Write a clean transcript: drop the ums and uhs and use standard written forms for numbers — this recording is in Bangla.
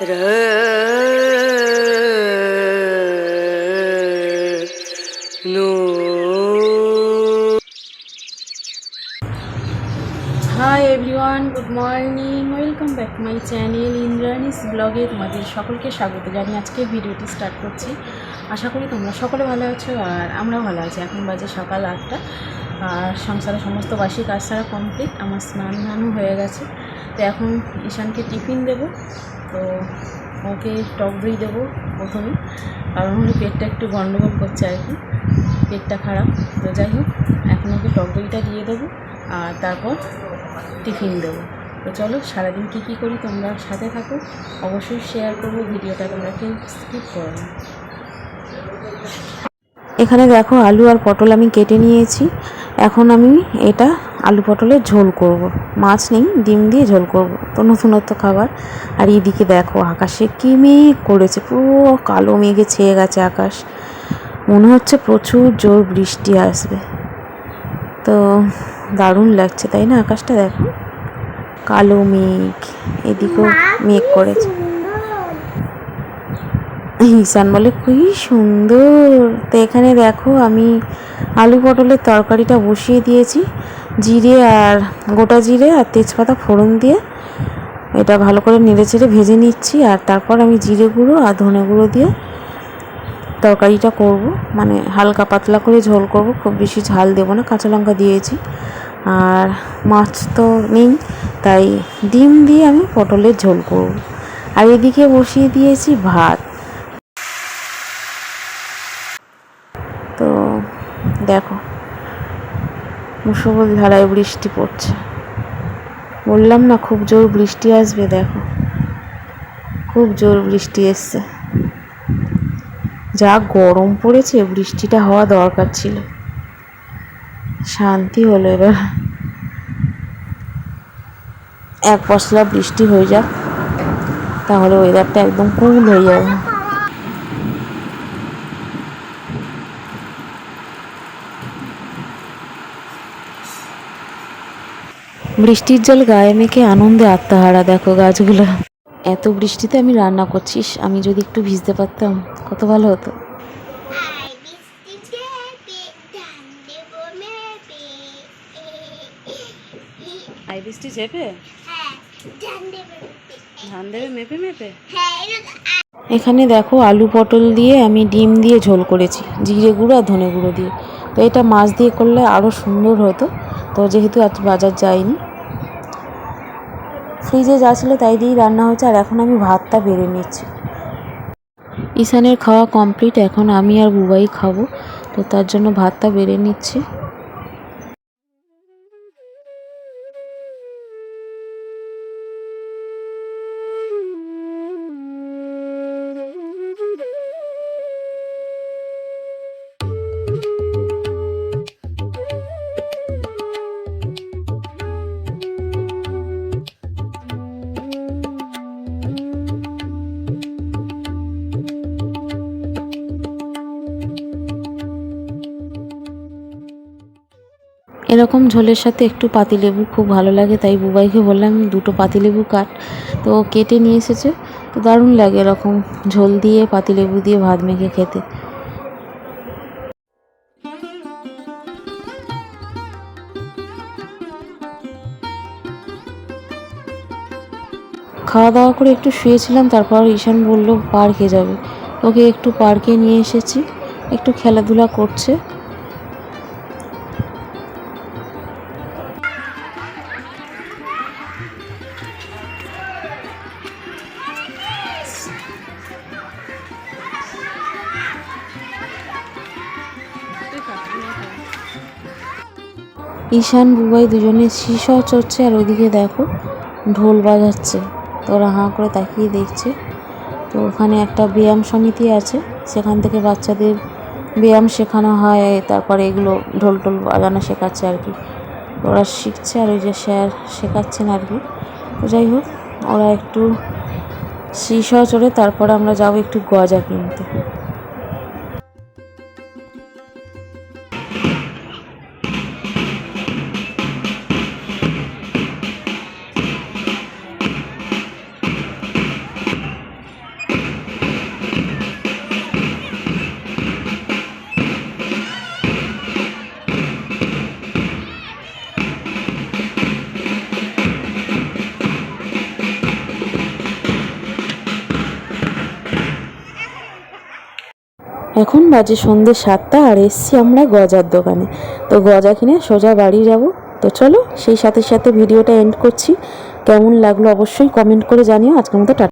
High everyone, good morning, welcome back to my channel Indrani's ব্লগে তোমাদের সকলকে স্বাগত জানিয়ে আজকে ভিডিওটি স্টার্ট করছি। আশা করি তোমরা সকলে ভালো আছো আর আমরাও ভালো আছি। এখন বাজে সকাল 8টা আর সংসারের সমস্ত বাসি কাজ ছাড়া কমপ্লিট। আমার স্নানও হয়ে গেছে। তো এখন ঈশানকে টিফিন দেবো। তো ওকে টক দই দেবো প্রথমে, কারণ হলো পেটটা একটু গন্ডগোল করছে আর কি, পেটটা খারাপ। তো যাই হোক, এখন ওকে টক দইটা দিয়ে দেবো আর তারপর টিফিন দেবো। তো চলো সারাদিন কী করি তোমরা সাথে থাকো, অবশ্যই শেয়ার করবো ভিডিওটা, তোমরা কেউ স্কিপ করো না। এখানে দেখো আলু আর পটল আমি কেটে নিয়েছি। এখন আমি এটা আলু পটলের ঝোল করব। মাছ নেই, ডিম দিয়ে ঝোল করব, তো নতুনত্ব খাবার। আর এইদিকে দেখো আকাশে কি মেঘ করেছে, পুরো কালো মেঘে ছেয়ে গেছে আকাশ। মনে হচ্ছে প্রচুর জোর বৃষ্টি আসবে। তো দারুণ লাগছে তাই না? আকাশটা দেখো, কালো মেঘ, এদিকেও মেঘ করেছে। ঈশান বলে খুবই সুন্দর। তো এখানে দেখো আমি আলু পটলের তরকারিটা বসিয়ে দিয়েছি। জিরে আর গোটা জিরে আর তেজপাতা ফোড়ন দিয়ে এটা ভালো করে নেড়েচেড়ে ভেজে নিচ্ছি। আর তারপর আমি জিরে গুঁড়ো আর ধনে গুঁড়ো দিয়ে তরকারিটা করব, মানে হালকা পাতলা করে ঝোল করব, খুব বেশি ঝাল দেবো না। কাঁচা লঙ্কা দিয়েছি আর মাছ তো নেই, তাই ডিম দিয়ে আমি পটলের ঝোল করব। আর এদিকে বসিয়ে দিয়েছি ভাত। তো দেখো মুষলধারায় ধারায় বৃষ্টি পড়ছে। বললাম না খুব জোর বৃষ্টি আসবে। দেখো খুব জোর বৃষ্টি এসছে। যা গরম পড়েছে, বৃষ্টিটা হওয়া দরকার ছিল। শান্তি হলো এবার, এক পশলা বৃষ্টি হয়ে যাক, তাহলে ওয়েদারটা একদম কুল হয়ে যাবে। বৃষ্টির জল গায়ে মেখে আনন্দে আত্মহারা। দেখো গাছগুলো, এত বৃষ্টিতে আমি রান্না করছিস, আমি যদি একটু ভিজতে পারতাম কত ভালো হতো। আই বৃষ্টি চেপে ধান দেবে মেপে মেপে। এখানে দেখো আলু পটল দিয়ে আমি ডিম দিয়ে ঝোল করেছি, জিরে গুঁড়ো আর ধনে গুঁড়ো দিয়ে। তো এটা মাছ দিয়ে করলে আরও সুন্দর হতো। তো যেহেতু আজ বাজার যাইনি, ফ্রিজে যা ছিল তাই দিয়েই রান্না হয়েছে। আর এখন আমি ভাতটা বেড়ে নিচ্ছি। ঈশানের খাওয়া কমপ্লিট, এখন আমি আর বুবাই খাবো। তো তার জন্য ভাতটা বেড়ে নিচ্ছি। এরকম ঝোলের সাথে একটু পাতিলেবু খুব ভালো লাগে, তাই বুবাইকে বললাম 2টো পাতিলেবু কাট। তো কেটে নিয়ে এসেছে। তো দারুণ লাগে এরকম ঝোল দিয়ে পাতিলেবু দিয়ে ভাত মেখে খেতে। খাওয়া দাওয়া করে একটু শুয়েছিলাম, তারপর ঈশান বলল পার্কে যাবে। ওকে একটু পার্কে নিয়ে এসেছি, একটু খেলাধুলা করছে। ঈশান বুবাই দুজনে সিসা চড়ছে, আর ওইদিকে দেখো ঢোল বাজাচ্ছে। তো ওরা হাঁ করে তাকিয়ে দেখছে। তো ওখানে একটা ব্যায়াম সমিতি আছে, সেখান থেকে বাচ্চাদের ব্যায়াম শেখানো হয়। তারপরে এগুলো ঢোল টোল বাজানো শেখাচ্ছে আর কি। ওরা শিখছে, আর ওই যে স্যার শেখাচ্ছেন আর কি। তো যাই হোক, ওরা একটু সিসা চড়ে তারপরে আমরা যাবো একটু গজা কিনতে। এখন বাজে সন্ধ্যে 7টা আর এসছি আমরা গজার দোকানে। তো গজা কিনে সোজা বাড়ি যাব। তো চলো সেই সাথে সাথে ভিডিওটা এন্ড করছি। কেমন লাগলো অবশ্যই কমেন্ট করে জানিও। আজকের মতো টাটা।